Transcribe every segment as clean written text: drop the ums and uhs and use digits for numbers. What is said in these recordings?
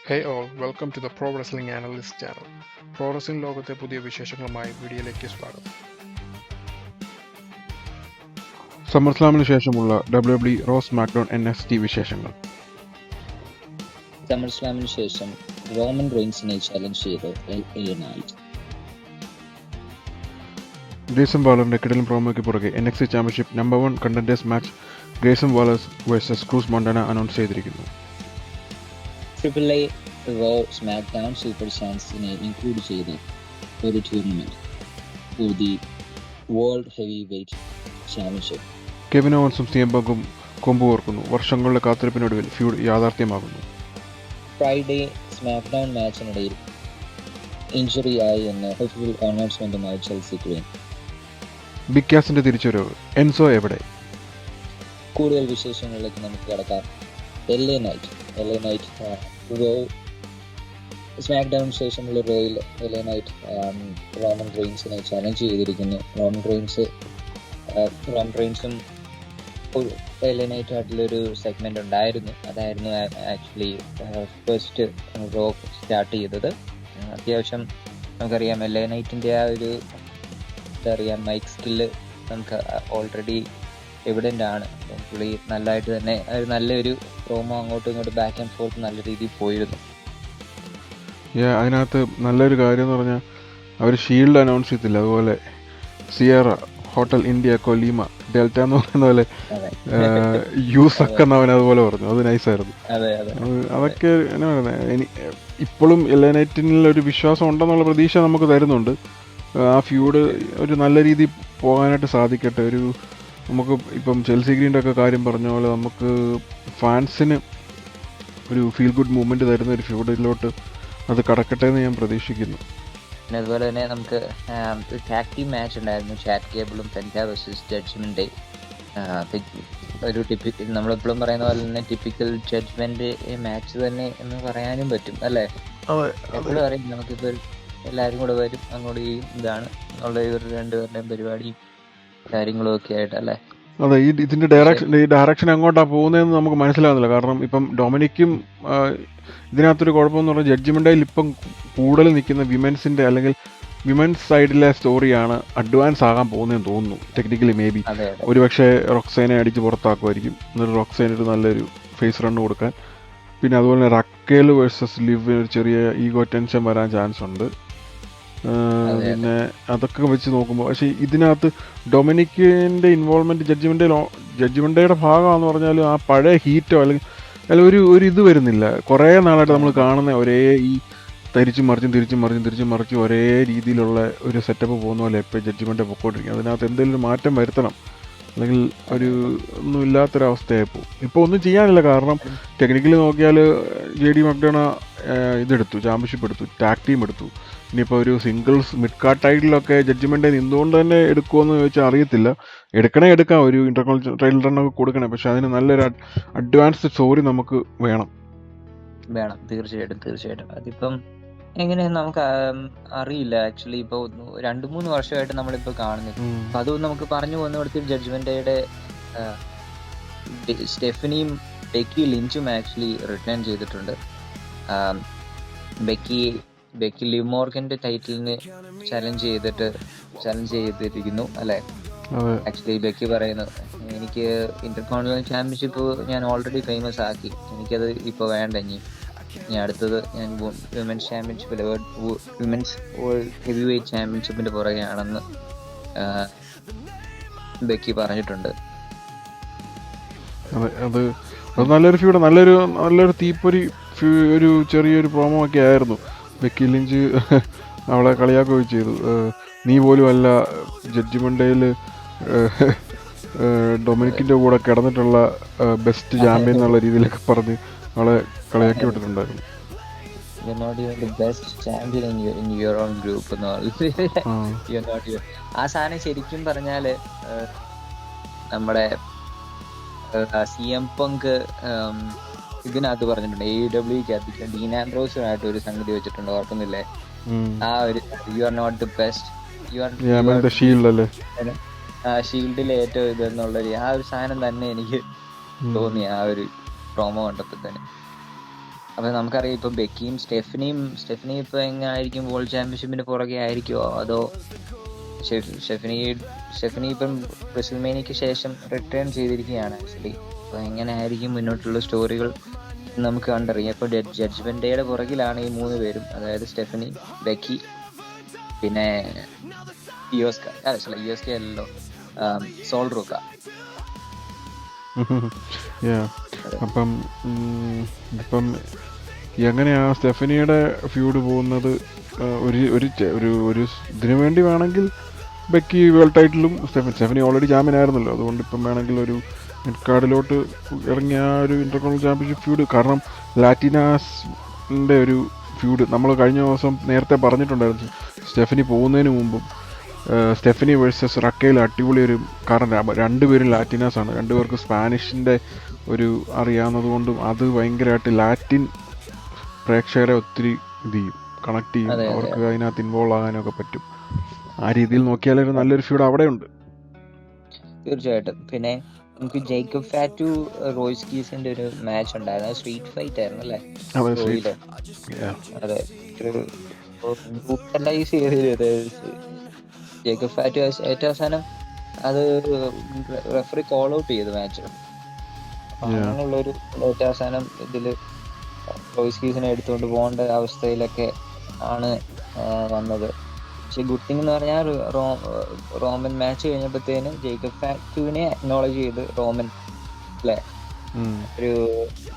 Hey all, welcome to the Pro Wrestling Analyst channel. Pro wrestling ലോകത്തെ പുതിയ വിശേഷങ്ങളുമായി വീഡിയോയിലേക്ക് സ്വാഗതം. സമ്മർസ്ലാമിന് ശേഷമുള്ള WWE റോ സ്മാക്ഡൗൺ NXT വിശേഷങ്ങൾ. സമ്മർസ്ലാമിന് ശേഷം റോമൻ റെയിൻസിനെ ചലഞ്ച് ചെയ്ത് LA Knight. ഗ്രേസം വാളറിന്റെ കിടലും പ്രോമോയ്ക്ക് പുറകെ NXT championship number 1 contenders match Grayson Waller's versus Cruz Montana announce ചെയ്തിരിക്കുന്നു. AAA റോ സ്മാക്ഡൗൺ സൂപ്പർ സ്റ്റാർസിനെ ഇൻക്ലൂഡ് ചെയ്ത ഒരു tournament for the world heavy weight championship. Kevin ഓവൻസും CM പങ്കും കൊമ്പ് ഓർക്കുന്നു. വർഷങ്ങളുടെ കാത്തിരിപ്പിനൊടുവിൽ ഫ്യൂഡ് യാഥാർത്ഥ്യമാകുന്നു. ഫ്രൈഡേ സ്മാക്ഡൗൺ മാച്ചിനിടയിൽ ഇഞ്ചുറി ആയി എന്ന ഒഫീഷ്യൽ അനൗൺസ്മെന്റുമായി ചെൽസി ക്വീൻ. ബിഗ് കാസിന്റെ തിരിച്ചുവരവ്. എൻസോ എവിടെ? കൂടുതൽ വിശേഷങ്ങളിലേക്ക് നമുക്ക് കടക്കാം. LA Knight റോ സ്മാക്ഡൗണിന് ശേഷമുള്ള റോയിൽ LA Knight റോമൻ റെയിൻസിനെ ചലഞ്ച് ചെയ്തിരിക്കുന്നു. റോമൻ റെയിൻസും LA Knight ആയിട്ടുള്ളൊരു സെഗ്മെന്റ് ഉണ്ടായിരുന്നു. അതായിരുന്നു ആക്ച്വലി ഫസ്റ്റ് റോ സ്റ്റാർട്ട് ചെയ്തത്. അത്യാവശ്യം നമുക്കറിയാം LA Knightന്റെ ആ ഒരു മൈക്ക് സ്കില്ല് നമുക്ക് ഓൾറെഡി എവിഡൻ്റ് ആണ്. പുള്ളി നല്ലതായിട്ട് തന്നെ നല്ലൊരു പ്രോമോ അങ്ങോട്ടും ഇങ്ങോട്ടും ബാക്ക് ആൻഡ് ഫോർത്ത് നല്ല രീതിയിൽ പോയിരുന്നു. അതിനകത്ത് നല്ലൊരു കാര്യം എന്ന് പറഞ്ഞാൽ അവർ ഷീൽഡ് അനൗൺസ് ചെയ്തില്ല. അതുപോലെ സിയറ, ഹോട്ടൽ ഇന്ത്യ, കൊലീമ, ഡെൽറ്റ എന്ന് പറയുന്ന പോലെ യൂസക്ക് എന്നവൻ അതുപോലെ പറഞ്ഞു. അത് നൈസായിരുന്നു. അതൊക്കെ എന്നാ പറയുന്നത്, ഇപ്പോഴും LA Knightനിൽ ഒരു വിശ്വാസം ഉണ്ടെന്നുള്ള പ്രതീക്ഷ നമുക്ക് തരുന്നുണ്ട്. ആ ഫ്യൂഡ് ഒരു നല്ല രീതിയിൽ പോകാനായിട്ട് സാധിക്കട്ടെ. നമുക്ക് ഇപ്പം ചെൽസി ഗ്രീൻ്റെ ഒക്കെ കാര്യം പറഞ്ഞ പോലെ നമുക്ക് ഫാൻസിന് ഒരു ഫീൽ ഗുഡ് മൂവ്മെൻറ്റ് തരുന്ന ഒരു ഫ്യൂഡിലോട്ട് അത് കടക്കട്ടെ എന്ന് ഞാൻ പ്രതീക്ഷിക്കുന്നു. പിന്നെ അതുപോലെ തന്നെ നമുക്ക് ടാഗ് ടീം മാച്ച് ഉണ്ടായിരുന്നു. ചാറ്റ് കേബിളും പെൻറ്റ വേഴ്സസ് ജഡ്ജ്മെന്റ് ഡേ. ഒരു ടിപ്പിക്കൽ, നമ്മളെപ്പോഴും പറയുന്ന പോലെ തന്നെ ടിപ്പിക്കൽ ജഡ്ജ്മെന്റ് മാച്ച് തന്നെ എന്ന് പറയാനും പറ്റും അല്ലേ? എപ്പോഴും അറിയാം നമുക്കിപ്പോൾ എല്ലാവരും കൂടെ വരും, അങ്ങോട്ട് ചെയ്യും, ഇതാണ് ഉള്ള ഒരു രണ്ടുപേരുടെയും പരിപാടിയും കാര്യങ്ങളും ഒക്കെ ആയിട്ടല്ലേ. അതെ, ഇതിന്റെ ഡയറക്ഷൻ എങ്ങോട്ടാണ് പോകുന്നതെന്ന് നമുക്ക് മനസ്സിലാകുന്നില്ല. കാരണം ഇപ്പം ഡൊമിനിക്കും ഇതിനകത്തൊരു കുഴപ്പമെന്ന് പറഞ്ഞാൽ ജഡ്ജ്മെന്റിൽ ഇപ്പം കൂടുതൽ നിൽക്കുന്ന വിമൻസിന്റെ അല്ലെങ്കിൽ വിമൻസ് സൈഡിലെ സ്റ്റോറിയാണ് അഡ്വാൻസ് ആകാൻ പോകുന്നതെന്ന് തോന്നുന്നു. ടെക്നിക്കലി മേ ബി ഒരുപക്ഷെ റോക്സേനെ അടിച്ച് പുറത്താക്കുമായിരിക്കും. എന്നിട്ട് റോക്സേന ഒരു നല്ലൊരു ഫേസ് റൺ കൊടുക്കാൻ. പിന്നെ അതുപോലെ തന്നെ റക്കേൽ വേഴ്സസ് ലിവ് ഒരു ചെറിയ ഈഗോ ടെൻഷൻ വരാൻ ചാൻസ് ഉണ്ട്. പിന്നെ അതൊക്കെ വെച്ച് നോക്കുമ്പോൾ പക്ഷേ ഇതിനകത്ത് ഡൊമിനിക്കിൻ്റെ ഇൻവോൾവ്മെൻറ്റ് ജഡ്ജ്മെൻ്റെയുടെ ഭാഗമാണെന്ന് പറഞ്ഞാൽ ആ പഴയ ഹീറ്റോ അല്ലെങ്കിൽ ഒരു ഇത് വരുന്നില്ല. കുറേ നാളായിട്ട് നമ്മൾ കാണുന്ന ഒരേ ഈ തിരിച്ചും മറിച്ചും ഒരേ രീതിയിലുള്ള ഒരു സെറ്റപ്പ് പോകുന്ന പോലെ ഇപ്പോൾ ജഡ്ജ്മെൻ്റ് പൊക്കോണ്ടിരിക്കും. അതിനകത്ത് എന്തെങ്കിലും ഒരു മാറ്റം വരുത്തണം, അല്ലെങ്കിൽ ഒന്നും ഇല്ലാത്തൊരവസ്ഥയായി പോകും. ഇപ്പോൾ ഒന്നും ചെയ്യാനില്ല. കാരണം ടെക്നിക്കലി നോക്കിയാൽ JD മക്ഡോണ ഇതെടുത്തു, ചാമ്പ്യൻഷിപ്പ് എടുത്തു, ടാഗ് ടീം എടുത്തു. ഇനിയിപ്പോൾ ഒരു സിംഗിൾസ് മിഡ് കാർഡ് ടൈറ്റിലൊക്കെ ജഡ്ജ്മെന്റ് നിന്നുകൊണ്ട് തന്നെ എടുക്കുമെന്ന് ചോദിച്ചാൽ അറിയത്തില്ല. എടുക്കാം, ഒരു ഇന്റർനാഷണൽ ടൈറ്റിൽ റണ്ണൊക്കെ കൊടുക്കണേ. പക്ഷെ അതിന് നല്ലൊരു അഡ്വാൻസ്ഡ് സ്റ്റോറി നമുക്ക് വേണം. തീർച്ചയായിട്ടും. അതിപ്പം എങ്ങനെയാന്ന് നമുക്ക് അറിയില്ല. ആക്ച്വലി ഇപ്പോൾ 2-3 വർഷമായിട്ട് നമ്മളിപ്പോൾ കാണുന്നത്. അപ്പം അതൊന്നും നമുക്ക് പറഞ്ഞു പോകുന്നിടത്ത് ജഡ്ജ്മെന്റയുടെ സ്റ്റെഫനിയും ബെക്കി ലിഞ്ചും ആക്ച്വലി റിട്ടേൺ ചെയ്തിട്ടുണ്ട്. ബെക്കി ലിവ് മോർഗന്റെ ടൈറ്റിലിന് ചലഞ്ച് ചെയ്തിരിക്കുന്നു അല്ലെ? ആക്ച്വലി ബെക്കി പറയുന്നു, എനിക്ക് ഇന്റർകോണ്ടിനെന്റൽ ചാമ്പ്യൻഷിപ്പ് ഞാൻ ഓൾറെഡി ഫേമസ് ആക്കി, എനിക്കത് ഇപ്പോൾ വേണ്ട. ഇനി അടുത്തത് ഞാൻ വിമൻസ് ചാമ്പ്യൻഷിപ്പിൽ വിമൻസ് ഹെവി വെയ്റ്റ് ചാമ്പ്യൻഷിപ്പിന്റെ പുറകെയാണെന്ന് ബെക്കി പറഞ്ഞിട്ടുണ്ട്. അത് നല്ലൊരു ഫ്യൂഡ്, നല്ലൊരു തീപ്പൊരി ഒരു ചെറിയൊരു പ്രോമോ ഒക്കെ ആയിരുന്നു. ബെക്കി ലിഞ്ച് അവളെ കളിയാക്കുകയും ചെയ്തു. നീ പോലും അല്ല ജഡ്ജ്മെന്റിൽ ഡൊമിനിക്കിന്റെ കൂടെ കിടന്നിട്ടുള്ള ബെസ്റ്റ് ചാമ്പ്യൻ എന്നുള്ള രീതിയിലൊക്കെ പറഞ്ഞ് അവളെ കളിയാക്കി വിട്ടിട്ടുണ്ടായിരുന്നു. ആ സാധനം ശരിക്കും പറഞ്ഞാല് നമ്മുടെ CM പങ്ക് ഇതിനകത്ത് പറഞ്ഞിട്ടുണ്ട്. AEWക്കകത്ത് ഡീൻ ആംബ്രോസുമായിട്ട് ഒരു സംഗതി വെച്ചിട്ടുണ്ട്, ഓർക്കുന്നില്ലേ? ആ ഒരു you are not the best, ഷീൽഡിലെ ഏറ്റവും ഇതെന്നുള്ളൊരു ആ ഒരു സാധനം തന്നെ എനിക്ക് തോന്നി ആ ഒരു പ്രോമോ കണ്ടപ്പോൾ തന്നെ. അപ്പൊ നമുക്കറിയാം ഇപ്പൊ ബെക്കിയും സ്റ്റെഫനി ഇപ്പൊ എങ്ങനായിരിക്കും, വേൾഡ് ചാമ്പ്യൻഷിപ്പിന് പുറകെ ആയിരിക്കുമോ, അതോ സ്റ്റെഫനി ഇപ്പം റെസിൽമേനിയയ്ക്ക് ശേഷം റിട്ടേൺ ചെയ്തിരിക്കുകയാണ് ആക്ച്വലി. അപ്പൊ എങ്ങനെ ആയിരിക്കും മുന്നോട്ടുള്ള സ്റ്റോറികൾ നമുക്ക് കണ്ടറിയാം. ഇപ്പൊ ജഡ്ജ്മെന്റ് ഡേയുടെ പുറകിലാണ് ഈ 3 പേരും, അതായത് സ്റ്റെഫനി, ബെക്കി, പിന്നെ ഇയോസ്ക അല്ലല്ലോ, സോൾ റൂക്ക. Yeah. അപ്പം ഇപ്പം എങ്ങനെയാ സ്റ്റെഫനിയുടെ ഫ്യൂഡ് പോകുന്നത്? ഒരു ഇതിനു വേണ്ടി വേണമെങ്കിൽ ബെക്കി വേൾഡ് ടൈറ്റിലും, സ്റ്റെഫനി ഓൾറെഡി ചാമ്പ്യൻ ആയിരുന്നല്ലോ, അതുകൊണ്ട് ഇപ്പം വേണമെങ്കിൽ ഒരു മിഡ് കാർഡിലോട്ട് ഇറങ്ങിയ ഒരു ഇന്റർകോണ്ടിനൽ ചാമ്പ്യൻഷിപ്പ് ഫ്യൂഡ്. കാരണം ലാറ്റിനാസിൻ്റെ ഒരു ഫ്യൂഡ് നമ്മൾ കഴിഞ്ഞ ദിവസം നേരത്തെ പറഞ്ഞിട്ടുണ്ടായിരുന്നു, സ്റ്റെഫനി പോകുന്നതിന് മുമ്പും സ്റ്റെഫനി വേഴ്സസ് റക്കയിൽ അടിപൊളി ഒരു, കാരണം രണ്ടുപേരും ലാറ്റിനാസ് ആണ്, രണ്ടുപേർക്ക് സ്പാനിഷിൻ്റെ ഒരു അറിയാവുന്നത് കൊണ്ടും അത് ഭയങ്കരമായിട്ട് ലാറ്റിൻ പ്രേക്ഷകരെ ഒത്തിരി ഇത് ചെയ്യും, കണക്ട് ചെയ്യും, അവർക്ക് അതിനകത്ത് ഇൻവോൾവ് ആകാനൊക്കെ പറ്റും. ആ രീതിയിൽ നോക്കിയാൽ നല്ലൊരു ഫ്യൂഡ് അവിടെ ഉണ്ട് തീർച്ചയായിട്ടും. പിന്നെ നമുക്ക് ജേക്കബ് ഫാറ്റു റോയ്സ് കീസിന്റെ ഒരു മാച്ച് ഉണ്ടായിരുന്നു, സ്ട്രീറ്റ് ഫൈറ്റ് ആയിരുന്നു അല്ലേ റോയില്. അതെ, ബ്രൂട്ടലൈസ് ചെയ്ത് ജേക്കബ് ഫാറ്റു ഏറ്റവും അവസാനം അത് റെഫറി കോൾ ഔട്ട് ചെയ്തു മാച്ച്. അങ്ങനെയുള്ളൊരു ഏറ്റവും അവസാനം ഇതില് റോയ്സ് കീസിനെ എടുത്തുകൊണ്ട് പോകേണ്ട അവസ്ഥയിലൊക്കെ ആണ് വന്നത്. പക്ഷെ ഗുഡ് തിങ് എന്ന് പറഞ്ഞാൽ റോമൻ മാച്ച് കഴിഞ്ഞപ്പോഴത്തേന് ജേക്കബ് ഫാറ്റുവിനെ അക്നോളജ് ചെയ്ത് റോമൻ അല്ലെ ഒരു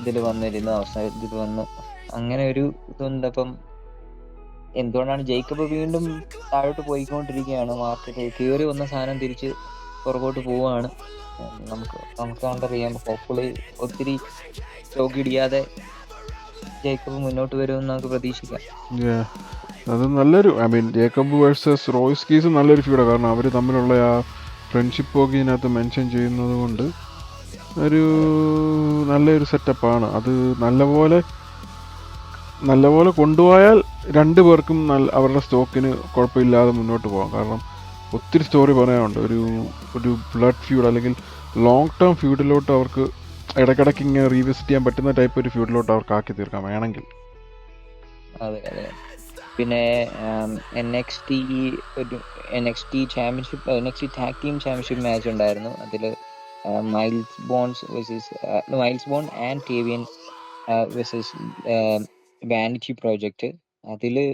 ഇതിൽ വന്നിരുന്ന അവസ്ഥ ഇതിൽ വന്നു. അങ്ങനെ ഒരു ഇതുണ്ട്. അപ്പം എന്തുകൊണ്ടാണ് ജേക്കബ് വീണ്ടും താഴോട്ട് പോയിക്കൊണ്ടിരിക്കുകയാണ്, മാർക്കറ്റിൽ കയറി വന്ന സാധനം തിരിച്ച് പുറകോട്ട് പോവുകയാണ്. നമുക്ക് കണ്ടറിയാം, ഹോപ്പ്ഫുള്ളി ഒത്തിരി രോഗിടിയാതെ ജേക്കബ് മുന്നോട്ട് വരുമെന്ന് നമുക്ക് പ്രതീക്ഷിക്കാം. അത് നല്ലൊരു, I mean Jacob versus Royce keys നല്ലൊരു ഫ്യൂഡാണ്. കാരണം അവർ തമ്മിലുള്ള ആ ഫ്രണ്ട്ഷിപ്പ് ഒക്കെ ഇതിനകത്ത് മെൻഷൻ ചെയ്യുന്നത് കൊണ്ട് ഒരു നല്ലൊരു സെറ്റപ്പാണ്. അത് നല്ലപോലെ കൊണ്ടുപോയാൽ രണ്ടു പേർക്കും അവരുടെ സ്റ്റോക്കിന് കുഴപ്പമില്ലാതെ മുന്നോട്ട് പോകാം. കാരണം ഒത്തിരി സ്റ്റോറി പറയാനുണ്ട്. ഒരു ബ്ലഡ് ഫ്യൂഡ് അല്ലെങ്കിൽ ലോങ് ടേം ഫ്യൂഡിലോട്ട് അവർക്ക് ഇടയ്ക്കിടയ്ക്ക് ഇങ്ങനെ റീവിസിറ്റ് ചെയ്യാൻ പറ്റുന്ന ടൈപ്പ് ഒരു ഫ്യൂഡിലോട്ട് അവർക്ക് ആക്കി തീർക്കാം വേണമെങ്കിൽ. അതെ അതെ. പിന്നെ NXT championship, NXT tag team championship match ഉണ്ടായിരുന്നു. അതില് Myles Borne and Tavion versus Vanity Project. അതില്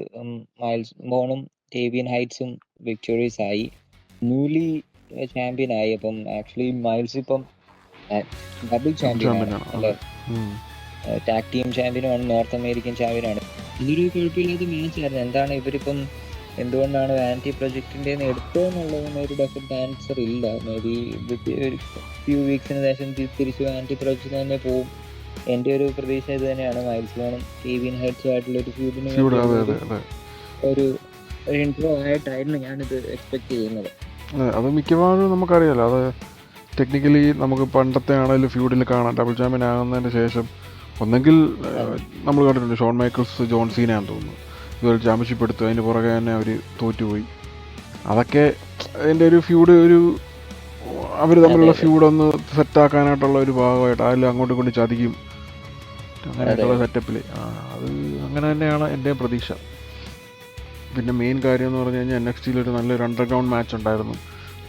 മൈൽസ് ബോണും ടേവിയൻ ഹൈറ്റ്സും വിക്ടോറിയസ് ആയി, ന്യൂലി ചാമ്പ്യൻ ആയി. അപ്പം ആക്ച്വലി മൈൽസ് ഇപ്പം ഡബിൾ ചാമ്പ്യനാണ് അല്ലെ, ടാഗ് ടീം ചാമ്പ്യനുമാണ്, നോർത്ത് അമേരിക്കൻ ചാമ്പ്യനാണ്. ഇതൊരു കുഴപ്പമില്ലാത്ത മാച്ച് ആയിരുന്നു. എന്താണ് ഇവരിപ്പം എന്തുകൊണ്ടാണ് വാനിറ്റി പ്രൊജക്ടിന്റെ എടുത്തോന്നുള്ളതിന് ഒരു ഡെഫിനറ്റ് ആൻസർ ഇല്ല. മേ ബി ഒരു ഫ്യൂ വീക്സിന് ശേഷം തിരിച്ച് വാനിറ്റി പ്രൊജക്ട് തന്നെ പോവും. എന്റെ ഒരു പ്രതീക്ഷ ഇത് തന്നെയാണ്. മൈൽസ് ബോണും ടേവിയൻ ഹൈറ്റ്സും ആയിട്ടുള്ള ഒരു ഫ്യൂഡിന് ഒരു ഇൻട്രോ ആയിട്ടായിരുന്നു ഞാനിത് എക്സ്പെക്ട് ചെയ്യുന്നത്. അത് മിക്കവാറും നമുക്കറിയാലോ, അത് ടെക്നിക്കലി നമുക്ക് പണ്ടത്തെ ആണെങ്കിലും ഫ്യൂഡിൽ കാണാം. ഡബിൾ ചാമ്പ്യൻ ആകുന്നതിന് ശേഷം ഒന്നെങ്കിൽ നമ്മൾ കണ്ടിട്ടുണ്ട് ഷോൺ മൈക്കിൾസ് ജോൺ സീനയാണെന്ന് തോന്നുന്നു, ഇതുപോലെ ചാമ്പ്യൻഷിപ്പ് എടുത്തു, അതിന് പുറകെ തന്നെ അവർ തോറ്റുപോയി. അതൊക്കെ അതിൻ്റെ ഒരു ഫ്യൂഡ്, അവർ തമ്മിലുള്ള ഫ്യൂഡൊന്ന് സെറ്റാക്കാനായിട്ടുള്ള ഒരു ഭാഗമായിട്ട് അതിൽ അങ്ങോട്ടും ഇങ്ങോട്ടും ചതിക്കും, അങ്ങനെയായിട്ടുള്ള സെറ്റപ്പിൽ. അത് അങ്ങനെ തന്നെയാണ് എൻ്റെ പ്രതീക്ഷ. പിന്നെ മെയിൻ കാര്യം എന്ന് പറഞ്ഞു കഴിഞ്ഞാൽ NXTയിലൊരു നല്ലൊരു അണ്ടർഗ്രൗണ്ട് മാച്ച് ഉണ്ടായിരുന്നു,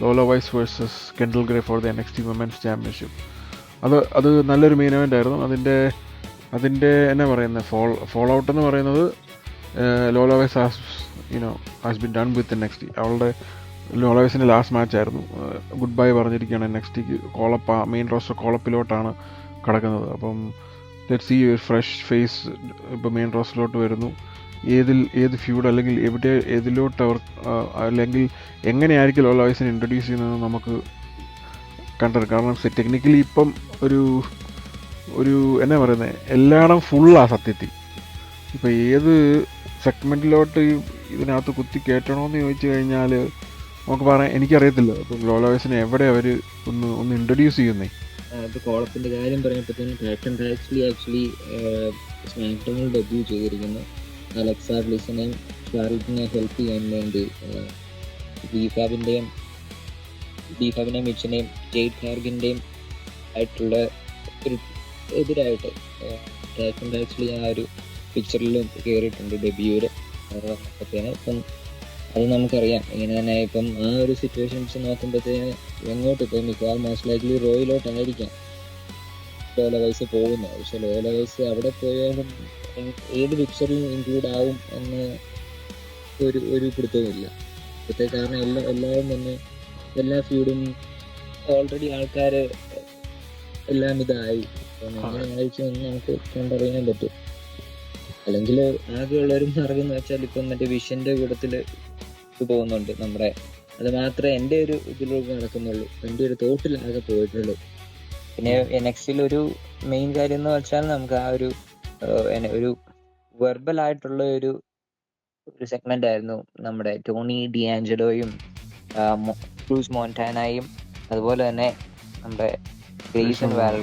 Lola Vice versus Kendal Grey for the NXT women's championship. അത് നല്ലൊരു മെയിൻ ഇവൻ്റ് ആയിരുന്നു. അതിൻ്റെ എന്നാ പറയുന്നത്, ഫോൾ ഔട്ട് എന്ന് പറയുന്നത് Lola Vice has been done with NXT. അവളുടെ ലോല വൈസിൻ്റെ ലാസ്റ്റ് മാച്ച് ആയിരുന്നു. ഗുഡ് ബൈ പറഞ്ഞിരിക്കുകയാണ് NXTക്ക്. മെയിൻ റോസ്റ്റർ കോളപ്പിലോട്ടാണ് കിടക്കുന്നത്. അപ്പം ലെറ്റ്സ് സീ ഫ്രഷ് ഫേസ് ഇപ്പോൾ മെയിൻ റോസ്റ്ററിലോട്ട് വരുന്നു. ഏത് ഫ്യൂഡ് അല്ലെങ്കിൽ ഏതിലോട്ട് അവർ അല്ലെങ്കിൽ എങ്ങനെയായിരിക്കും ലോല വൈസിനെ ഇൻട്രൊഡ്യൂസ് ചെയ്യുന്നത് നമുക്ക് കണ്ടത്. കാരണം ടെക്നിക്കലി ഇപ്പം ഒരു എന്നാ പറയുന്നത്, എല്ലായിടം ഫുള്ളാണ് സത്യത്തിൽ. ഇപ്പം ഏത് സെഗ്മെൻറ്റിലോട്ട് ഇതിനകത്ത് കുത്തി കയറ്റണമെന്ന് ചോദിച്ചു കഴിഞ്ഞാൽ നമുക്ക് പറയാൻ എനിക്കറിയത്തില്ല. ഇപ്പം ലോല വൈസിനെ എവിടെ അവർ ഒന്ന് ഇൻട്രൊഡ്യൂസ് ചെയ്യുന്നേ. ഇപ്പോൾ കോളപ്പിൻ്റെ കാര്യം പറഞ്ഞപ്പോഴത്തേനും ക്യാപ്റ്റൻ റാക്സ്ലി ആക്ച്വലി സ്മാക്ഡൗണിൽ ഡെബ്യൂ ചെയ്തിരിക്കുന്നു. അലക്സ ബ്ലിസിനെയും ഷാർലറ്റിനെ ഹെൽപ്പ് ചെയ്യാൻ വേണ്ടി ബീഫാബിൻ്റെയും മിച്ചിനെയും ജെയ്ഡ് കാർഗിൻ്റെയും ആയിട്ടുള്ള ഒരു എതിരായിട്ട് അറ്റാച്ച്മെന്റ് ആക്ച്വലി ആ ഒരു പിക്ചറിൽ കയറിയിട്ടുണ്ട് ഡെബ്യൂര് വന്നപ്പോഴത്തേന്. ഇപ്പം അത് നമുക്കറിയാം ഇങ്ങനെ തന്നെ. ഇപ്പം ആ ഒരു സിറ്റുവേഷൻസ് നോക്കുമ്പോഴത്തേന് എങ്ങോട്ട് ഇപ്പം മിക്കവാറും മോസ്റ്റ് ലൈക്ലി റോയിലോട്ടായിരിക്കാം ലോല വൈസ് പോകുന്നത്. പക്ഷെ ലോല വൈസ് അവിടെ പോയാലും ഏത് പിക്ചറിലും ഇൻക്ലൂഡ് ആവും എന്ന് ഒരു പിടുത്തവുമില്ല ഇപ്പോഴത്തെ. കാരണം എല്ലാവരും തന്നെ എല്ലാ ഫീഡും ഓൾറെഡി ആൾക്കാർ എല്ലാം ഇതായി. അപ്പം എങ്ങനെ ആയിരിക്കുമെന്ന് നമുക്ക് കണ്ടറിയാൻ പറ്റും. അല്ലെങ്കിൽ ആകെയുള്ളൊരു മാർഗം എന്ന് വെച്ചാൽ ഇപ്പം മറ്റേ വിഷന്റെ കൂട്ടത്തിൽ ഇത് പോകുന്നുണ്ട് നമ്മുടെ. അത് മാത്രമേ എൻ്റെ ഒരു ഇതിലൂടെ നടക്കുന്നുള്ളൂ, എൻ്റെ ഒരു തോട്ടിലാകെ പോയിട്ടുള്ളൂ. പിന്നെ നെക്സ്റ്റിൽ ഒരു മെയിൻ കാര്യം എന്ന് വെച്ചാൽ നമുക്ക് ആ ഒരു വെർബൽ ആയിട്ടുള്ള ഒരു സെഗ്മെന്റ് ആയിരുന്നു നമ്മുടെ ടോണി ഡിയാഞ്ചലോയും ക്രൂസ് മോണ്ടാനയും അതുപോലെ തന്നെ നമ്മുടെ ഗ്രേസൺ വാലർ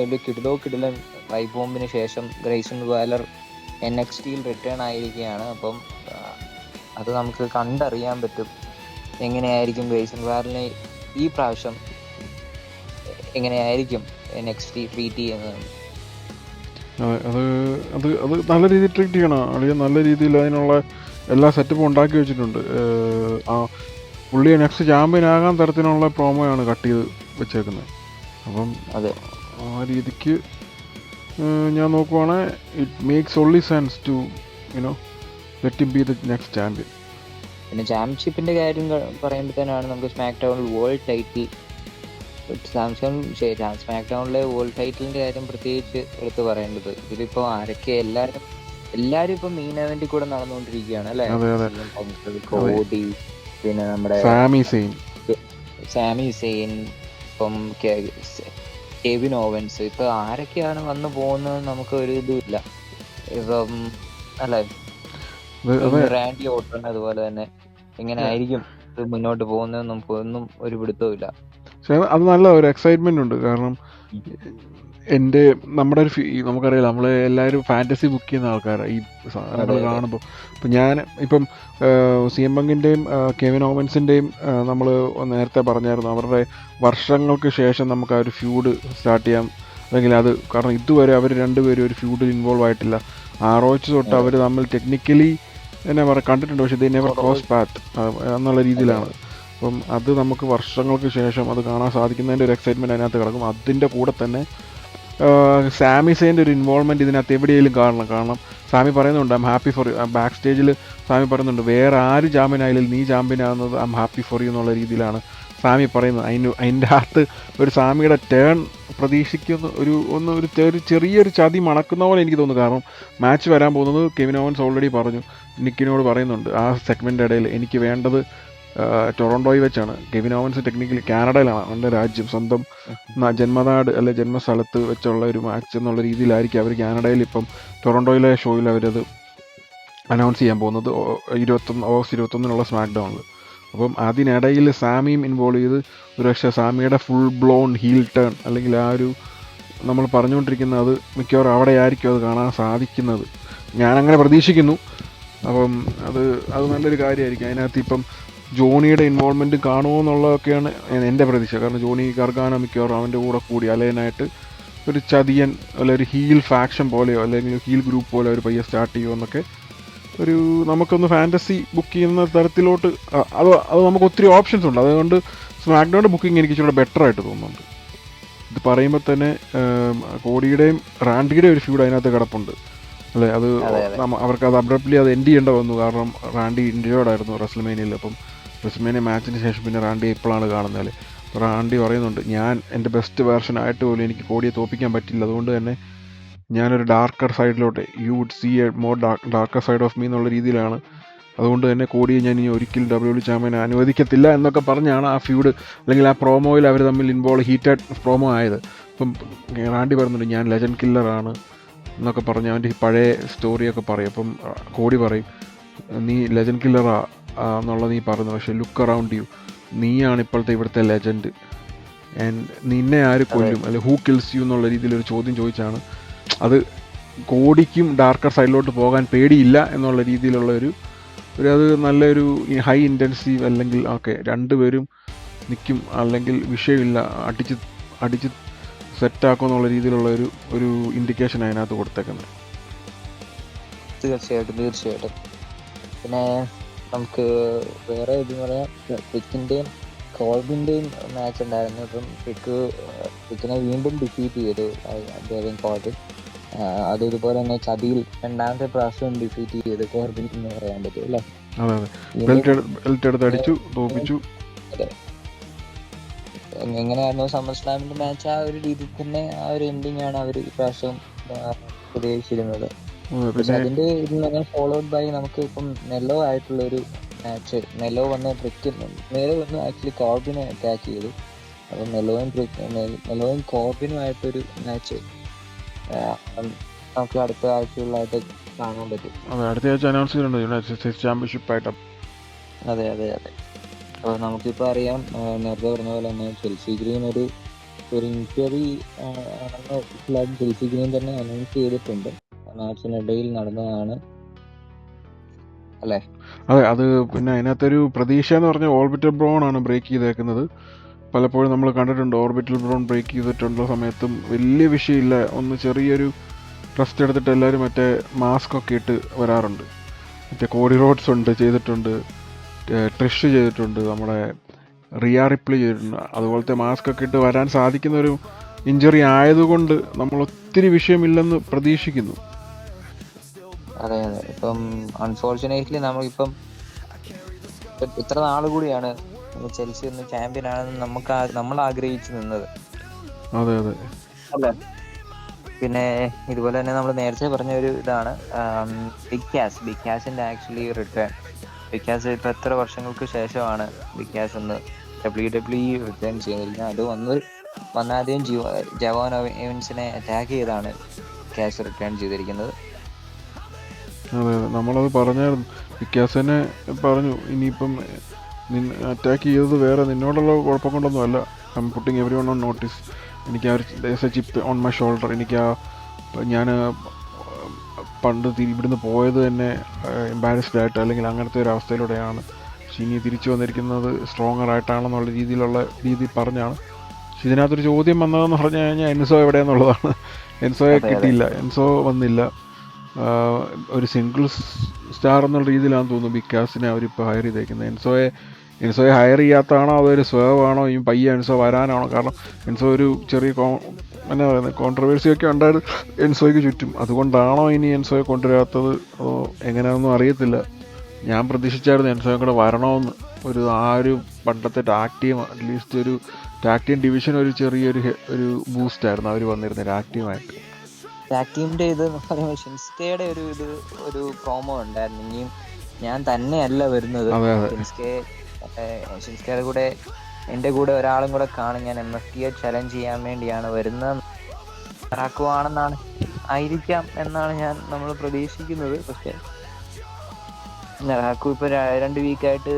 ഒരു കിടിലൻ വൈബ് ബോംബിന് ശേഷം ഗ്രേസൺ വാലർ NXTയിൽ റിട്ടേൺ ആയിരിക്കുകയാണ്. അപ്പം അത് നമുക്ക് കണ്ടറിയാൻ പറ്റും എങ്ങനെയായിരിക്കും ഗ്രേസൺ വാലറിനെ ഈ പ്രാവശ്യം എങ്ങനെയായിരിക്കും NXT ട്രീറ്റ് ചെയ്യുന്നത്. അത് നല്ല രീതിയിൽ ട്രീറ്റ് ചെയ്യണം. അല്ലെങ്കിൽ നല്ല രീതിയിൽ അതിനുള്ള എല്ലാ സെറ്റപ്പും ഉണ്ടാക്കി വെച്ചിട്ടുണ്ട്. പുള്ളി നെക്സ്റ്റ് ചാമ്പ്യൻ ആകാൻ തരത്തിലുള്ള പ്രോമോയാണ് കട്ട് ചെയ്ത് വെച്ചേക്കുന്നത്. അപ്പം അതെ, ആ രീതിക്ക് ഞാൻ നോക്കുവാണെങ്കിൽ it makes only sense to let him be the next champion. പിന്നെ ചാമ്പ്യൻഷിപ്പിന്റെ കാര്യം പറയുമ്പോഴത്തേനാണ് നമുക്ക് സ്മാക്ക് ഡൗണിൽ വേൾഡ് ടൈറ്റിൽ സ്മാക്ക് ഡൗണിലെ വേൾഡ് ടൈറ്റിലിന്റെ കാര്യം പ്രത്യേകിച്ച് എടുത്ത് പറയേണ്ടത്. ഇതിലിപ്പോ ആരൊക്കെ എല്ലാരും ഇപ്പൊ മെയിൻ ഇവന്റിൽ കൂടെ നടന്നുകൊണ്ടിരിക്കുകയാണ് അല്ലെ. കോഡി, പിന്നെ നമ്മുടെ സാമി സെയിൻ, ഇപ്പം കെവിൻ ഓവൻസ്, ഇപ്പൊ ആരൊക്കെയാണ് വന്നു പോകുന്നത് നമുക്ക് ഒരു ഇതുമില്ല ഇപ്പം അല്ലെ. റാൻഡി ഓർട്ടൺ അതുപോലെ തന്നെ എങ്ങനെ ആയിരിക്കും ഇത് മുന്നോട്ട് പോകുന്നത് നമുക്ക് ഒന്നും ഒരു പിടുത്തവും ഇല്ല. പക്ഷെ അത് നല്ല ഒരു എക്സൈറ്റ്മെന്റ് ഉണ്ട്. കാരണം നമ്മുടെ ഒരു നമുക്കറിയാം, നമ്മൾ എല്ലാവരും ഫാന്റസി ബുക്ക് ചെയ്യുന്ന ആൾക്കാരാണ് ഈ സാധനങ്ങൾ കാണുമ്പോൾ. ഇപ്പം ഞാൻ ഇപ്പം CM Punkന്റെയും കെവിൻ ഓവൻസിൻ്റെയും നമ്മൾ നേരത്തെ പറഞ്ഞായിരുന്നു, അവരുടെ വർഷങ്ങൾക്ക് ശേഷം നമുക്ക് ആ ഒരു ഫ്യൂഡ് സ്റ്റാർട്ട് ചെയ്യാം. അല്ലെങ്കിൽ അത് കാരണം ഇതുവരെ അവർ രണ്ടുപേരും ഒരു ഫ്യൂഡിൽ ഇൻവോൾവ് ആയിട്ടില്ല. ROH തൊട്ട് അവർ തമ്മിൽ ടെക്നിക്കലി എന്നെ കണ്ടിട്ടുണ്ട്, പക്ഷേ ദേ നെവർ ക്രോസ് പാത്ത് എന്നുള്ള രീതിയിലാണ്. അപ്പം അത് നമുക്ക് വർഷങ്ങൾക്ക് ശേഷം അത് കാണാൻ സാധിക്കുന്നതിൻ്റെ ഒരു എക്സൈറ്റ്മെൻറ്റ് അതിനകത്ത് കിടക്കും. അതിൻ്റെ കൂടെ തന്നെ സാമി സെയിൻ്റെ ഒരു ഇൻവോൾവ്മെൻറ്റ് ഇതിനകത്ത് എവിടെയെങ്കിലും കാണണം. കാരണം സാമി പറയുന്നുണ്ട് ഐം ഹാപ്പി ഫോർ യു. ബാക്ക് സ്റ്റേജിൽ സാമി പറയുന്നുണ്ട് വേറെ ആര് ചാമ്പ്യനായാലും നീ ചാമ്പ്യനാകുന്നത് ഐം ഹാപ്പി ഫോർ യു എന്നുള്ള രീതിയിലാണ് സാമി പറയുന്നത്. അതിൻ്റെ അകത്ത് ഒരു സാമിയുടെ ടേൺ പ്രതീക്ഷിക്കുന്ന ഒരു ചെറിയൊരു ചതി മണക്കുന്ന പോലെ എനിക്ക് തോന്നുന്നു. കാരണം മാച്ച് വരാൻ പോകുന്നത് കെവിൻ ഓവൻസ് ഓൾറെഡി പറഞ്ഞു, നിക്കിനോട് പറയുന്നുണ്ട് ആ സെഗ്മെൻ്റ് ഇടയിൽ എനിക്ക് വേണ്ടത് ടൊറോണ്ടോയിൽ വെച്ചാണ്. കെവിൻ ഓവൻസ് ടെക്നിക്കലി കാനഡയിലാണ്, അവൻ്റെ രാജ്യം, സ്വന്തം ജന്മനാട് അല്ലെ ജന്മസ്ഥലത്ത് വെച്ചുള്ള ഒരു മാച്ച് എന്നുള്ള രീതിയിലായിരിക്കും അവർ കാനഡയിൽ ഇപ്പം ടൊറോണ്ടോയിലെ ഷോയിൽ അവരത് അനൗൺസ് ചെയ്യാൻ പോകുന്നത് ഓഗസ്റ്റ് 21 സ്മാക്ക് ഡൗണിൽ. അപ്പം അതിനിടയിൽ സാമിയും ഇൻവോൾവ് ചെയ്ത് ഒരു പക്ഷേ സാമിയുടെ ഫുൾ ബ്ലോൺ ഹീൽ ടേൺ അല്ലെങ്കിൽ ആ ഒരു നമ്മൾ പറഞ്ഞുകൊണ്ടിരിക്കുന്നത് അത് മിക്കവാറും അവിടെ ആയിരിക്കും അത് കാണാൻ സാധിക്കുന്നത്. ഞാനങ്ങനെ പ്രതീക്ഷിക്കുന്നു. അപ്പം അത് നല്ലൊരു കാര്യമായിരിക്കും. അതിനകത്ത് ഇപ്പം ജോണിയുടെ ഇൻവോൾവ്മെൻറ്റ് കാണുമോ എന്നുള്ളതൊക്കെയാണ് എൻ്റെ പ്രതീക്ഷ. കാരണം ജോണി ഗർഗാനോ മിക്കവാറും അവൻ്റെ കൂടെ കൂടി അലൈനായിട്ട് ഒരു ചതിയൻ അല്ലെ ഒരു ഹീൽ ഫാക്ഷൻ പോലെയോ അല്ലെങ്കിൽ ഹീൽ ഗ്രൂപ്പ് പോലെയോ ഒരു പയ്യെ സ്റ്റാർട്ട് ചെയ്യുമോ എന്നൊക്കെ ഒരു നമുക്കൊന്ന് ഫാൻറ്റസി ബുക്ക് ചെയ്യുന്ന തരത്തിലോട്ട് അത് നമുക്ക് ഒത്തിരി ഓപ്ഷൻസ് ഉണ്ട്. അതുകൊണ്ട് സ്മാക്ഡൗണിൻ്റെ ബുക്കിംഗ് എനിക്ക് ഇച്ചിരി ബെറ്റർ ആയിട്ട് തോന്നുന്നുണ്ട്. ഇത് പറയുമ്പോൾ തന്നെ കോഡിയുടെയും റാൻഡിയുടെയും ഒരു ഫ്യൂഡ് അതിനകത്ത് കിടപ്പുണ്ട് അല്ലേ. അത് അവർക്ക് അത് അബ്രപ്റ്റ്ലി അത് എൻഡ് ചെയ്യേണ്ട വന്നു. കാരണം റാൻഡി ഇൻജേർഡായിരുന്നു റെസ്ൽമേനിയയിൽ. അപ്പം റെസ്ൽമേനിയ മാച്ചിന് ശേഷം പിന്നെ റാൻഡി ഇപ്പോഴാണ് കാണുന്നത്. റാൻഡി പറയുന്നുണ്ട് ഞാൻ എൻ്റെ ബെസ്റ്റ് വേർഷൻ ആയിട്ട് പോലും എനിക്ക് കോഡിയെ തോൽപ്പിക്കാൻ പറ്റില്ല, അതുകൊണ്ട് തന്നെ ഞാനൊരു ഡാർക്കർ സൈഡിലോട്ട് you would see a more darker side of me എന്നുള്ള രീതിയിലാണ്. അതുകൊണ്ട് തന്നെ കോഡിയെ ഞാൻ ഇനി ഒരിക്കലും WWE ചാമ്പ്യനെ അനുവദിക്കത്തില്ല എന്നൊക്കെ പറഞ്ഞാണ് ആ ഫ്യൂഡ് അല്ലെങ്കിൽ ആ പ്രോമോയിൽ അവർ തമ്മിൽ ഹീറ്റഡ് പ്രോമോ ആയത്. അപ്പം റാൻഡി പറയുന്നുണ്ട് ഞാൻ ലെജൻഡ് കില്ലറാണ് എന്നൊക്കെ പറഞ്ഞ് അവൻ്റെ പഴയ സ്റ്റോറിയൊക്കെ പറയും. അപ്പം കോഡി പറയും നീ ലെജൻഡ് കില്ലറാ എന്നുള്ളത് നീ പറഞ്ഞു, പക്ഷേ ലുക്ക് അറൗണ്ട് യു, നീയാണ് ഇപ്പോഴത്തെ ഇവിടുത്തെ ലെജൻഡ് ആൻഡ് നിന്നെ ആര് കൊല്ലും അല്ലെങ്കിൽ ഹൂ കിൽസ് യു എന്നുള്ള രീതിയിലൊരു ചോദ്യം ചോദിച്ചാണ്. അത് കോഡിക്കും ഡാർക്കർ സൈഡിലോട്ട് പോകാൻ പേടിയില്ല എന്നുള്ള രീതിയിലുള്ള ഒരു അത് നല്ലൊരു ഹൈ ഇൻറ്റൻസീവ് അല്ലെങ്കിൽ ഓക്കെ രണ്ടുപേരും നിൽക്കും അല്ലെങ്കിൽ വിഷയമില്ല, അടിച്ച് സെറ്റാക്കും എന്നുള്ള രീതിയിലുള്ള ഒരു ഇൻഡിക്കേഷൻ അതിനകത്ത് കൊടുത്തേക്കുന്നത്. തീർച്ചയായിട്ടും. പിന്നെ നമുക്ക് വേറെ ഇത് പറയാം, ക്രിക്കിന്റെയും കോൾബിന്റെയും മാച്ച് ഉണ്ടായിരുന്നു. ഇപ്പം ക്രിക്കിനെ വീണ്ടും ഡിഫീറ്റ് ചെയ്തു ഡേവിൻ കോൾബിൻ. അത് ഇതുപോലെ തന്നെ ചതിയിൽ രണ്ടാമത്തെ പ്രാവശ്യം ഡിഫീറ്റ് ചെയ്ത് കോർബിൻ എന്ന് പറയാൻ പറ്റും അല്ലേ? അതെ ബെൽറ്റ് എടുത്ത് അടിച്ചു, തോപ്പിച്ചു. അതെ, എങ്ങനെയായിരുന്നു സമ്മർസ്ലാമിന്റെ മാച്ച്, ആ ഒരു രീതിയിൽ തന്നെ ആ ഒരു എൻഡിങ് ആണ് അവർ ഇപ്രാവശ്യം പ്രതീക്ഷിച്ചിരുന്നത്. പക്ഷെ അതിന്റെ ഇത് ഫോളോഡ് ബൈ നമുക്ക് ഇപ്പം നെല്ലോ ആയിട്ടുള്ള ഒരു മാച്ച്. നെല്ലോ വന്ന് ആക്ച്വലി കോർബിനെ അറ്റാക്ക് ചെയ്തു. അപ്പം നെല്ലോയും കോർബിനുമായിട്ടൊരു മാച്ച് നമുക്ക് അടുത്ത ആഴ്ചകളിലായിട്ട് കാണാൻ പറ്റും. അതെ, അടുത്ത ആഴ്ച അനൗൺസ് ചെയ്തിട്ടുണ്ട് യുണൈറ്റഡ് സ്റ്റേറ്റ്സ് ചാമ്പ്യൻഷിപ്പ് ആയിട്ട്. അതെ. അപ്പോൾ നമുക്കിപ്പോൾ അറിയാം, നേരത്തെ പറഞ്ഞ പോലെ തന്നെ ചെൽസി ഗ്രീൻ ഒരു ഇഞ്ചറി ചെൽസി ഗ്രീൻ തന്നെ അനൗൺസ് ചെയ്തിട്ടുണ്ട്. മാച്ചിനിടയിൽ നടന്നതാണ് അല്ലേ? അതെ, അത് പിന്നെ അതിനകത്തൊരു പ്രതീക്ഷ എന്ന് പറഞ്ഞാൽ ഓർബിറ്റൽ ബ്രോൺ ആണ് ബ്രേക്ക് ചെയ്തേക്കുന്നത്. പലപ്പോഴും നമ്മൾ കണ്ടിട്ടുണ്ട് ഓർബിറ്റൽ ബ്രോൺ ബ്രേക്ക് ചെയ്തിട്ടുള്ള സമയത്തും വലിയ വിഷയമില്ല, ഒന്ന് ചെറിയൊരു റെസ്റ്റ് എടുത്തിട്ട് എല്ലാവരും മറ്റേ മാസ്ക് ഒക്കെ ഇട്ട് വരാറുണ്ട്. മറ്റേ കോഡി റോഡ്സ് ചെയ്തിട്ടുണ്ട്, ട്രിഷ് ചെയ്തിട്ടുണ്ട്, നമ്മുടെ റിയ റിപ്ലി ചെയ്തിട്ടുണ്ട്. അതുപോലത്തെ മാസ്ക് ഒക്കെ ഇട്ട് വരാൻ സാധിക്കുന്ന ഒരു ഇഞ്ചറി ആയതുകൊണ്ട് നമ്മൾ ഒത്തിരി വിഷയമില്ലെന്ന് പ്രതീക്ഷിക്കുന്നു. അതെ. ഇപ്പം അൺഫോർച്ചുനേറ്റ്ലി നമ്മളിപ്പം ഇത്ര നാൾ കൂടിയാണ് ചെൽസി ഒന്ന് ചാമ്പ്യൻ ആണെന്ന് നമ്മൾ ആഗ്രഹിച്ചു നിന്നത്. അതെ. പിന്നെ ഇതുപോലെ തന്നെ നമ്മൾ നേരത്തെ പറഞ്ഞ ഒരു ഇതാണ് ബിഗ് ക്യാസിന്റെ ആക്ച്വലി റിട്ടേൺ. ബിഗ് ക്യാസ് ഇപ്പൊ എത്ര വർഷങ്ങൾക്ക് ശേഷമാണ് ബിഗ് ക്യാസ് ഒന്ന് WWE റിട്ടേൺ ചെയ്യുന്നില്ല. അത് വന്നാദ്യം ജവാൻ എവൻസിനെ അറ്റാക്ക് ചെയ്താണ് ക്യാസ് റിട്ടേൺ ചെയ്തിരിക്കുന്നത്. അതെ, നമ്മളത് പറഞ്ഞായിരുന്നു. വിക്കാസിനെ പറഞ്ഞു, ഇനിയിപ്പം അറ്റാക്ക് ചെയ്തത് വേറെ നിന്നോടുള്ള കുഴപ്പം കൊണ്ടൊന്നും അല്ല. I'm putting everyone on notice. എനിക്ക് ആ ഒരു ചിപ്പ് ഓൺ മൈ ഷോൾഡർ. ഞാൻ പണ്ട് ഇവിടുന്ന് പോയത് തന്നെ എംബാരസ്ഡ് ആയിട്ട് അല്ലെങ്കിൽ അങ്ങനത്തെ ഒരു അവസ്ഥയിലൂടെയാണ്. പക്ഷെ ഇനി തിരിച്ചു വന്നിരിക്കുന്നത് സ്ട്രോങ്ങർ ആയിട്ടാണെന്നുള്ള രീതിയിൽ പറഞ്ഞാണ്. പക്ഷെ ഇതിനകത്തൊരു ചോദ്യം വന്നതെന്ന് പറഞ്ഞു കഴിഞ്ഞാൽ എൻസോ എവിടെയെന്നുള്ളതാണ്. എൻസോയെ കിട്ടിയില്ല, എൻസോ വന്നില്ല. ഒരു സിംഗിൾ സ്റ്റാർ എന്നുള്ള രീതിയിലാണെന്ന് തോന്നുന്നു ബിക്കാസിനെ അവരിപ്പോൾ ഹയർ ചെയ്തേക്കുന്നത്. എൻസോയെ ഹയർ ചെയ്യാത്തതാണോ അതൊരു സ്വഭാവമാണോ, ഈ പയ്യെ എൻസോ വരാനാണോ? കാരണം എൻസോ ഒരു ചെറിയ എന്നാ പറയുന്നത് കോൺട്രവേഴ്സിയൊക്കെ ഉണ്ടായിരുന്നു എൻസോയ്ക്ക് ചുറ്റും. അതുകൊണ്ടാണോ ഇനി എൻസോയെ കൊണ്ടുവരാത്തത്, അതോ എങ്ങനെയാണെന്നും അറിയത്തില്ല. ഞാൻ പ്രതീക്ഷിച്ചായിരുന്നു എൻസോയും കൂടെ വരണമെന്ന്. ആ ഒരു പണ്ടത്തെ ടാഗ് ടീം, അറ്റ്ലീസ്റ്റ് ഒരു ടാഗ് ടീം ഡിവിഷൻ ഒരു ചെറിയൊരു ബൂസ്റ്റായിരുന്നു അവർ വന്നിരുന്നത് ടാഗ് ടീമായിട്ട്. ടാഗ് ടീമിന്റെ ഇത് പറയുമ്പോൾ ഷിൻസ്കയുടെ ഒരു പ്രോമോ ഉണ്ടായിരുന്നു. ഇനിയും ഞാൻ തന്നെയല്ല വരുന്നത്, ഷിൻസ്കയുടെ കൂടെ എൻ്റെ കൂടെ ഒരാളും കൂടെ കാണും, ഞാൻ MFTയെ ചലഞ്ച് ചെയ്യാൻ വേണ്ടിയാണ് വരുന്നത്, ആണെന്നാണ് ആയിരിക്കാം എന്നാണ് നമ്മൾ പ്രതീക്ഷിക്കുന്നത്. പക്ഷെ നെറാക്കു ഇപ്പൊ 2 വീക്കായിട്ട്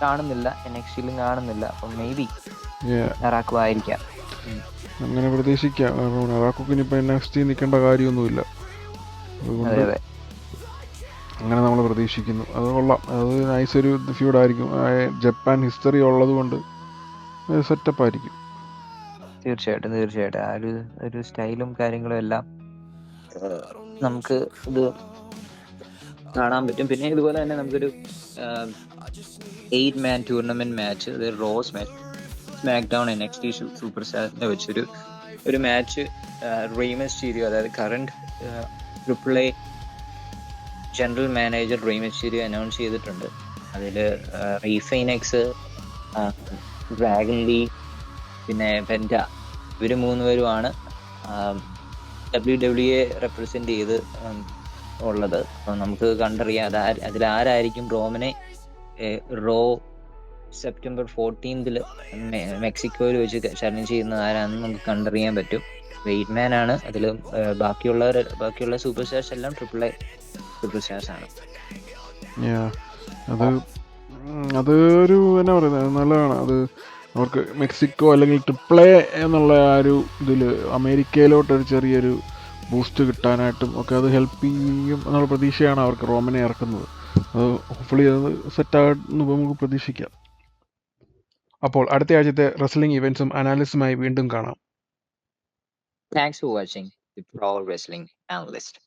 കാണുന്നില്ല, NXTയിലും കാണുന്നില്ല. അപ്പം മേ ബി നെറാക്കു ആയിരിക്കാം. അങ്ങനെ പ്രതീക്ഷിക്കാം. കാരണം നെറാക്കുക്കിന് ഇപ്പം NXT നിൽക്കേണ്ട കാര്യമൊന്നുമില്ല. അതുകൊണ്ട് അങ്ങനെ നമ്മൾ പ്രതീക്ഷിക്കുന്നു. അത് കൊള്ളാം, അത് നൈസൊരു ഫ്യൂഡായിരിക്കും. ജപ്പാൻ ഹിസ്റ്ററി ഉള്ളത് കൊണ്ട് സെറ്റപ്പ് ആയിരിക്കും. തീർച്ചയായിട്ടും ആ ഒരു സ്റ്റൈലും കാര്യങ്ങളും എല്ലാം നമുക്ക് ഇത് കാണാൻ പറ്റും. പിന്നെ ഇതുപോലെ തന്നെ നമുക്കൊരു 8-man ടൂർണമെന്റ് മാച്ച്, റോസ് match, SmackDown NXT super സ്റ്റാറിനെ വെച്ചൊരു മാച്ച് റെയ് മിസ്റ്റീരിയോ, അതായത് current AAA general manager Rey Mysterio announce ചെയ്തിട്ടുണ്ട്. അതിൽ റീ ഫൈനക്സ്, ഡ്രാഗൺ ലീ, പിന്നെ പെൻറ്റ, ഇവർ 3 പേരുമാണ് WWE റെപ്രസെന്റ് ചെയ്ത് ഉള്ളത്. അപ്പം നമുക്ക് കണ്ടറിയാം അതിലാരായിരിക്കും റോമനെ സെപ്റ്റംബർ 14 മെക്സിക്കോയിൽ വെച്ച് ചലഞ്ച് ചെയ്യുന്ന ആരാണെന്ന് നമുക്ക് കണ്ടറിയാൻ പറ്റും. വെയ്റ്റ്മാൻ ആണ്. അതിൽ ബാക്കിയുള്ള സൂപ്പർ സ്റ്റാർസ് എല്ലാം AAA സൂപ്പർ സ്റ്റാർസ് ആണ്. അത് ഒരു എന്നാ പറയുന്നത്, നല്ലതാണ്. അത് അവർക്ക് മെക്സിക്കോ അല്ലെങ്കിൽ AAA എന്നുള്ള ആ ഒരു ഇതിൽ അമേരിക്കയിലോട്ടൊരു ചെറിയൊരു ബൂസ്റ്റ് കിട്ടാനായിട്ടും ഒക്കെ അത് ഹെൽപ്പ് ചെയ്യും എന്നുള്ള പ്രതീക്ഷയാണ് അവർക്ക് റോമനെ ഇറക്കുന്നത്. അത് ഹോപ്പ്ഫുള്ളി അത് സെറ്റാകുമെന്ന് നമുക്ക് പ്രതീക്ഷിക്കാം. അപ്പോൾ അടുത്ത ആഴ്ചത്തെ റെസ്ലിംഗ് ഇവൻറ്റ്സും അനാലിസിസുമായി വീണ്ടും കാണാം. Thanks for watching the Pro Wrestling Analyst.